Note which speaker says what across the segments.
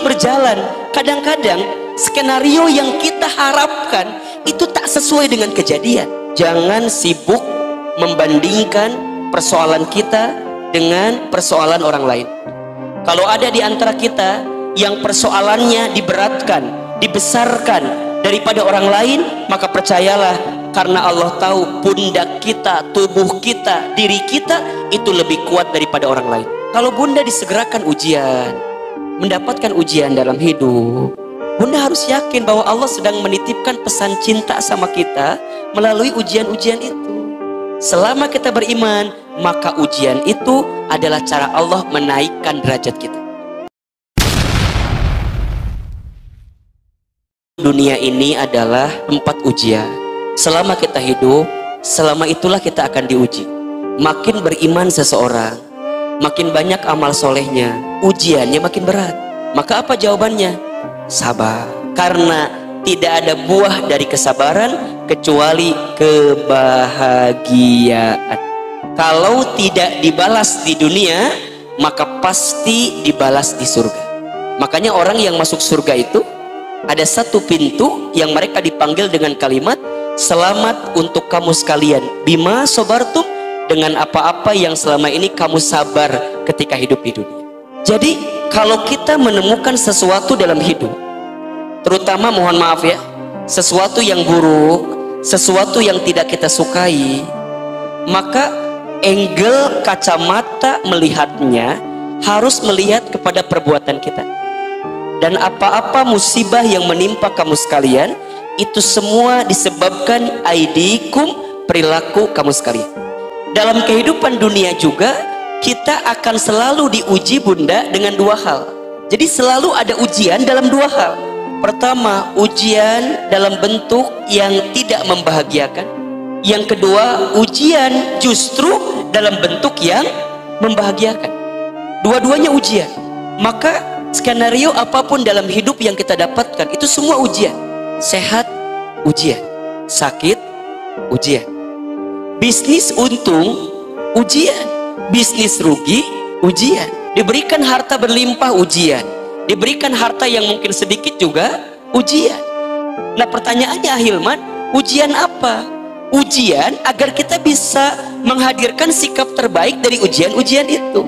Speaker 1: berjalan. Kadang-kadang skenario yang kita harapkan itu tak sesuai dengan kejadian. Jangan sibuk membandingkan persoalan kita dengan persoalan orang lain. Kalau ada di antara kita yang persoalannya diberatkan, dibesarkan daripada orang lain, maka percayalah, karena Allah tahu pundak kita, tubuh kita, diri kita itu lebih kuat daripada orang lain. Kalau bunda disegerakan ujian, mendapatkan ujian dalam hidup, bunda harus yakin bahwa Allah sedang menitipkan pesan cinta sama kita melalui ujian-ujian itu. Selama kita beriman, maka ujian itu adalah cara Allah menaikkan derajat kita. Dunia ini adalah tempat ujian. Selama kita hidup, selama itulah kita akan diuji. Makin beriman seseorang, makin banyak amal solehnya, ujiannya makin berat. Maka apa jawabannya? Sabar. Karena tidak ada buah dari kesabaran kecuali kebahagiaan. Kalau tidak dibalas di dunia, maka pasti dibalas di surga. Makanya orang yang masuk surga itu ada satu pintu yang mereka dipanggil dengan kalimat, selamat untuk kamu sekalian bima sobartum, dengan apa-apa yang selama ini kamu sabar ketika hidup di dunia. Jadi kalau kita menemukan sesuatu dalam hidup, terutama mohon maaf ya, sesuatu yang buruk, sesuatu yang tidak kita sukai, maka angle kacamata melihatnya harus melihat kepada perbuatan kita. Dan apa-apa musibah yang menimpa kamu sekalian, itu semua disebabkan aidikum, perilaku kamu sekalian. Dalam kehidupan dunia juga, kita akan selalu diuji bunda dengan dua hal. Jadi selalu ada ujian dalam dua hal. Pertama, ujian dalam bentuk yang tidak membahagiakan. Yang kedua, ujian justru dalam bentuk yang membahagiakan. Dua-duanya ujian. Maka skenario apapun dalam hidup yang kita dapatkan itu semua ujian. Sehat, ujian. Sakit, ujian. Bisnis untung, ujian. Bisnis rugi, ujian. Diberikan harta berlimpah, ujian. Diberikan harta yang mungkin sedikit juga, ujian. Nah pertanyaannya Ahilman, ujian apa? Ujian agar kita bisa menghadirkan sikap terbaik dari ujian-ujian itu.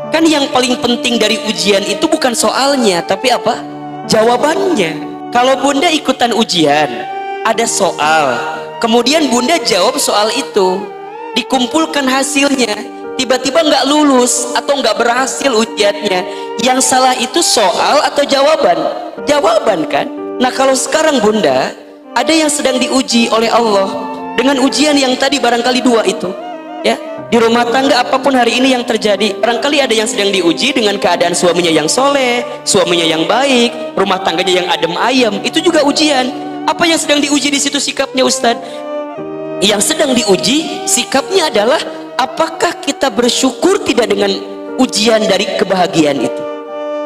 Speaker 1: Kan yang paling penting dari ujian itu bukan soalnya, tapi apa? Jawabannya. Kalau bunda ikutan ujian, ada soal, kemudian bunda jawab soal itu, dikumpulkan hasilnya, tiba-tiba nggak lulus atau nggak berhasil ujiannya, yang salah itu soal atau jawaban? Jawaban kan? Nah kalau sekarang bunda, ada yang sedang diuji oleh Allah dengan ujian yang tadi barangkali dua itu, ya. Di rumah tangga apapun hari ini yang terjadi, barangkali ada yang sedang diuji dengan keadaan suaminya yang soleh, suaminya yang baik, rumah tangganya yang adem ayem, itu juga ujian. Apa yang sedang diuji di situ sikapnya Ustadz? Yang sedang diuji sikapnya adalah apakah kita bersyukur tidak dengan ujian dari kebahagiaan itu.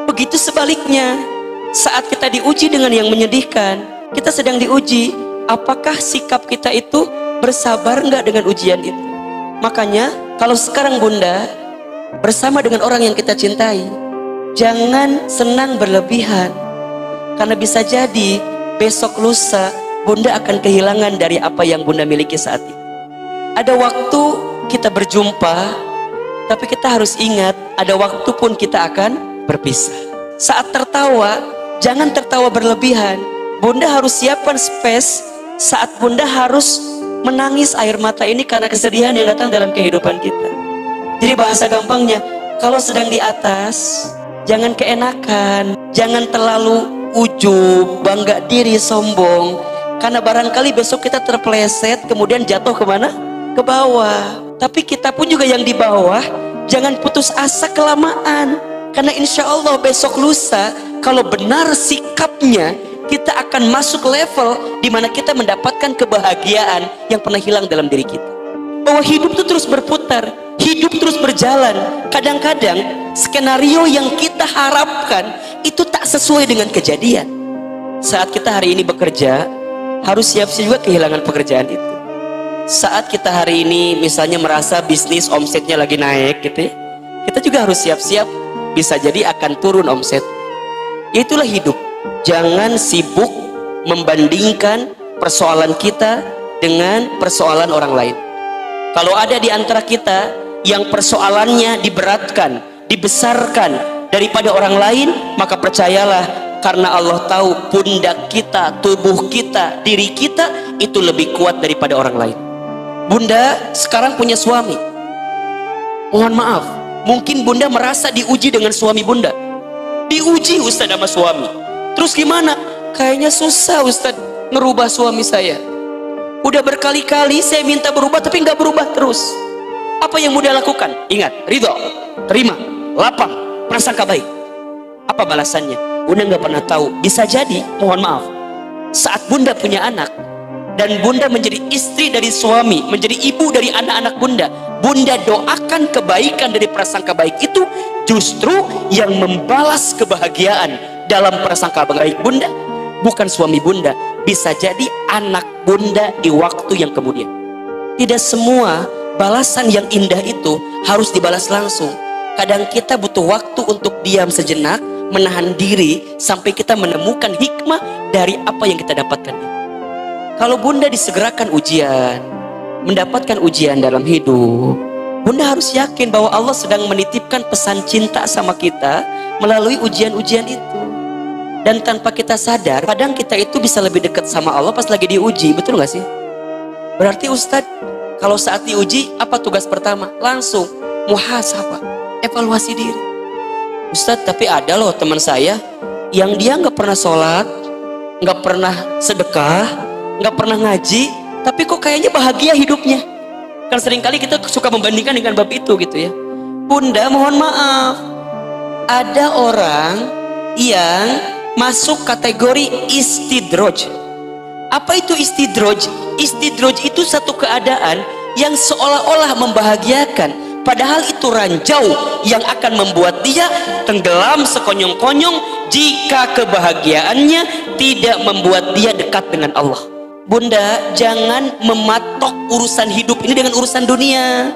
Speaker 1: Begitu sebaliknya, saat kita diuji dengan yang menyedihkan, kita sedang diuji apakah sikap kita itu bersabar nggak dengan ujian itu. Makanya kalau sekarang bunda bersama dengan orang yang kita cintai, jangan senang berlebihan, karena bisa jadi besok lusa bunda akan kehilangan dari apa yang bunda miliki saat ini. Ada waktu kita berjumpa, tapi kita harus ingat ada waktu pun kita akan berpisah. Saat tertawa, jangan tertawa berlebihan. Bunda harus siapkan space saat bunda harus menangis air mata ini karena kesedihan yang datang dalam kehidupan kita. Jadi bahasa gampangnya, kalau sedang di atas, jangan keenakan, jangan terlalu ujub, bangga diri, sombong, karena barangkali besok kita terpeleset kemudian jatuh kemana? Ke bawah. Tapi kita pun juga yang di bawah, jangan putus asa kelamaan, karena insya Allah besok lusa kalau benar sikapnya, kita akan masuk level di mana kita mendapatkan kebahagiaan yang pernah hilang dalam diri kita. Bahwa hidup itu terus berputar, hidup terus berjalan. Kadang-kadang skenario yang kita harapkan itu tak sesuai dengan kejadian. Saat kita hari ini bekerja, harus siap-siap juga kehilangan pekerjaan itu. Saat kita hari ini misalnya merasa bisnis omsetnya lagi naik gitu ya, kita juga harus siap-siap bisa jadi akan turun omset. Itulah hidup. Jangan sibuk membandingkan persoalan kita dengan persoalan orang lain. Kalau ada di antara kita yang persoalannya diberatkan, dibesarkan daripada orang lain, maka percayalah, karena Allah tahu pundak kita, tubuh kita, diri kita itu lebih kuat daripada orang lain. Bunda sekarang punya suami, mohon maaf, mungkin bunda merasa diuji dengan suami bunda. Diuji Ustaz sama suami, terus gimana? Kayaknya susah Ustaz ngerubah suami saya. Udah berkali-kali saya minta berubah tapi nggak berubah terus. Apa yang bunda lakukan? Ingat, ridho, terima, lapang, prasangka baik. Apa balasannya? Bunda nggak pernah tahu. Bisa jadi, mohon maaf, saat bunda punya anak dan bunda menjadi istri dari suami, menjadi ibu dari anak-anak bunda, bunda doakan kebaikan dari prasangka baik itu, justru yang membalas kebahagiaan dalam prasangka baik bunda bukan suami bunda, bisa jadi anak bunda di waktu yang kemudian. Tidak semua balasan yang indah itu harus dibalas langsung. Kadang kita butuh waktu untuk diam sejenak, menahan diri sampai kita menemukan hikmah dari apa yang kita dapatkan. Kalau bunda disegerakan ujian, mendapatkan ujian dalam hidup, bunda harus yakin bahwa Allah sedang menitipkan pesan cinta sama kita melalui ujian-ujian itu. Dan tanpa kita sadar, kadang kita itu bisa lebih dekat sama Allah pas lagi diuji. Betul gak sih? Berarti Ustadz, kalau saat diuji, apa tugas pertama? Langsung muhasabah, evaluasi diri. Ustadz, tapi ada loh teman saya yang dia nggak pernah sholat, nggak pernah sedekah, nggak pernah ngaji, tapi kok kayaknya bahagia hidupnya. Kan seringkali kita suka membandingkan dengan bab itu gitu ya. Bunda mohon maaf, ada orang yang masuk kategori istidroj. Apa itu istidroj? Istidroj itu satu keadaan yang seolah-olah membahagiakan, padahal itu ranjau yang akan membuat dia tenggelam sekonyong-konyong jika kebahagiaannya tidak membuat dia dekat dengan Allah. Bunda, jangan mematok urusan hidup ini dengan urusan dunia,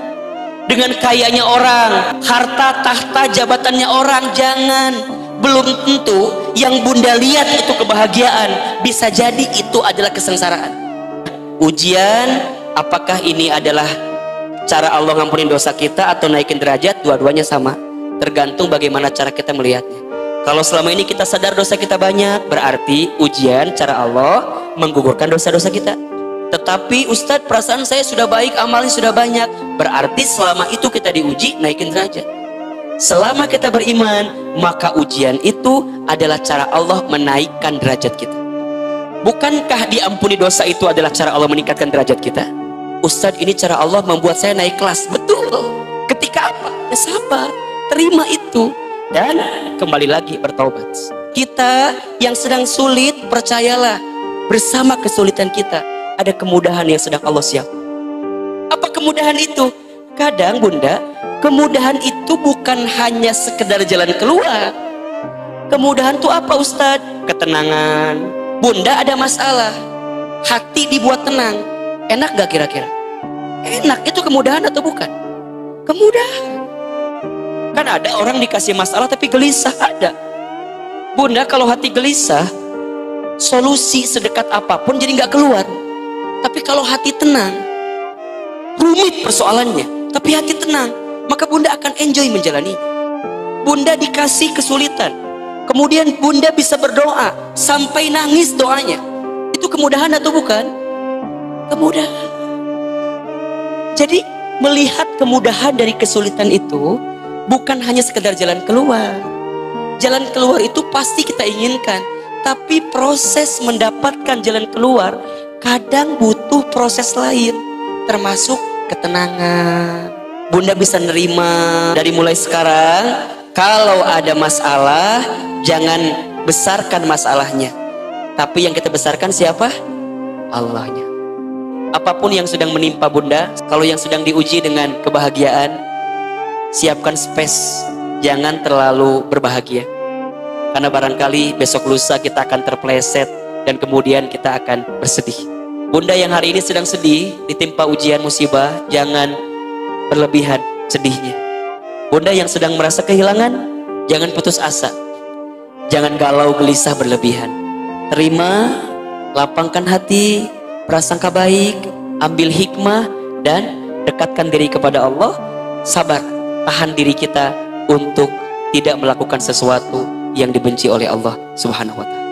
Speaker 1: dengan kayanya orang, harta, tahta, jabatannya orang. Jangan. Belum tentu yang bunda lihat itu kebahagiaan, bisa jadi itu adalah kesengsaraan. Ujian, apakah ini adalah cara Allah ngampunin dosa kita atau naikin derajat? Dua-duanya sama, tergantung bagaimana cara kita melihatnya. Kalau selama ini kita sadar dosa kita banyak, berarti ujian cara Allah menggugurkan dosa-dosa kita. Tetapi Ustadz, perasaan saya sudah baik, amalnya sudah banyak, berarti selama itu kita diuji, naikin derajat. Selama kita beriman, maka ujian itu adalah cara Allah menaikkan derajat kita. Bukankah diampuni dosa itu adalah cara Allah meningkatkan derajat kita? Ustadz, ini cara Allah membuat saya naik kelas. Betul. Ketika apa? Ya sabar, terima itu, dan kembali lagi bertaubat. Kita yang sedang sulit, percayalah, bersama kesulitan kita ada kemudahan yang sedang Allah siapkan. Apa kemudahan itu? Kadang bunda, kemudahan itu bukan hanya sekedar jalan keluar. Kemudahan itu apa Ustadz? Ketenangan. Bunda ada masalah, hati dibuat tenang. Enak gak kira-kira? Enak. Itu kemudahan atau bukan? Kemudahan. Kan ada orang dikasih masalah tapi gelisah, ada. Bunda, kalau hati gelisah, solusi sedekat apapun jadi gak keluar. Tapi kalau hati tenang, rumit persoalannya, tapi hati tenang, maka bunda akan enjoy menjalani. Bunda dikasih kesulitan, kemudian bunda bisa berdoa sampai nangis doanya. Itu kemudahan atau bukan? Kemudahan. Jadi melihat kemudahan dari kesulitan itu bukan hanya sekedar jalan keluar. Jalan keluar itu pasti kita inginkan, tapi proses mendapatkan jalan keluar kadang butuh proses lain, termasuk ketenangan. Bunda bisa nerima dari mulai sekarang, kalau ada masalah jangan besarkan masalahnya, tapi yang kita besarkan siapa? Allahnya. Apapun yang sedang menimpa bunda, kalau yang sedang diuji dengan kebahagiaan, siapkan space, jangan terlalu berbahagia, karena barangkali besok lusa kita akan terpleset dan kemudian kita akan bersedih. Bunda yang hari ini sedang sedih, ditimpa ujian musibah, jangan berlebihan sedihnya. Bunda yang sedang merasa kehilangan, jangan putus asa. Jangan galau gelisah berlebihan. Terima, lapangkan hati, prasangka baik, ambil hikmah, dan dekatkan diri kepada Allah. Sabar, tahan diri kita untuk tidak melakukan sesuatu yang dibenci oleh Allah Subhanahu wa ta'ala.